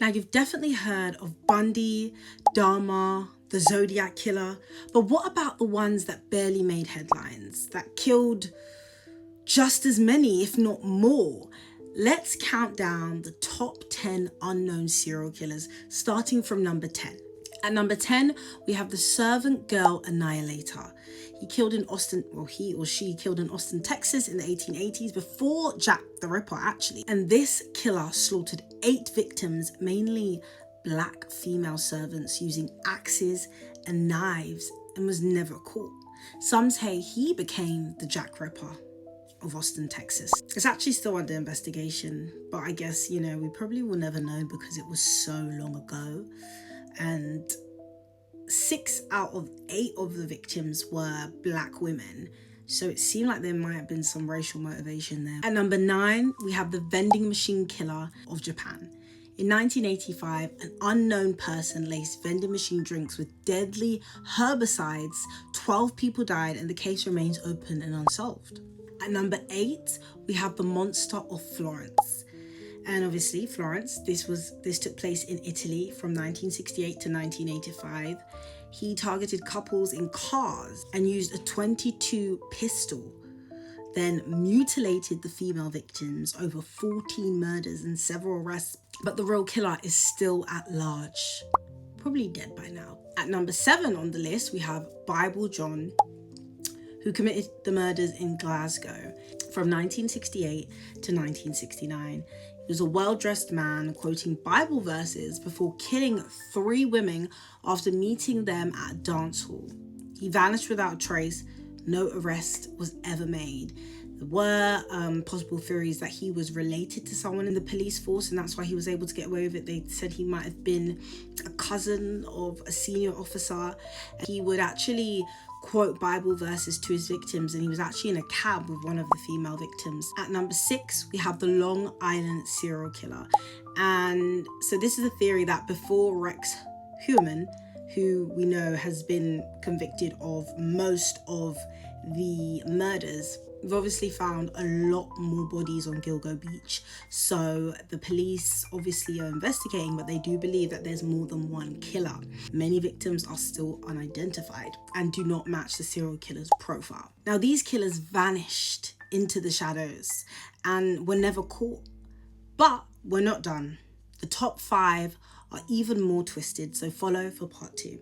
Now, you've definitely heard of Bundy, Dahmer, the Zodiac Killer, but what about the ones that barely made headlines, that killed just as many, if not more? Let's count down the top 10 unknown serial killers, starting from number 10. At number 10, we have the servant girl Annihilator. He or she killed in Austin, Texas in the 1880s before Jack the Ripper, actually. And this killer slaughtered 8 victims, mainly black female servants, using axes and knives, and was never caught. Some say he became the Jack Ripper of Austin, Texas. It's actually still under investigation, but I guess, we probably will never know because it was so long ago. And 6 out of 8 of the victims were black women, so it seemed like there might have been some racial motivation there. At number 9, we have the vending machine killer of Japan. In 1985, an unknown person laced vending machine drinks with deadly herbicides. 12 people died, and the case remains open and unsolved. At number 8, we have the monster of Florence. And obviously Florence, this took place in Italy from 1968 to 1985. He targeted couples in cars and used a .22 pistol, then mutilated the female victims, over 14 murders and several arrests. But the real killer is still at large, probably dead by now. At number 7 on the list, we have Bible John, who committed the murders in Glasgow from 1968 to 1969. He was a well-dressed man quoting Bible verses before killing 3 women after meeting them at a dance hall. He vanished without a trace. No arrest was ever made. There were possible theories that he was related to someone in the police force, and that's why he was able to get away with it. They said he might have been a cousin of a senior officer. He would actually quote Bible verses to his victims, and he was actually in a cab with one of the female victims. At number 6, we have the Long Island serial killer. And so this is a theory that before Rex Heuermann, who we know has been convicted of most of the murders, we've obviously found a lot more bodies on Gilgo Beach. So the police obviously are investigating, but they do believe that there's more than one killer. Many victims are still unidentified and do not match the serial killer's profile. Now, these killers vanished into the shadows and were never caught. But we're not done. The top 5 are even more twisted, so follow for part 2.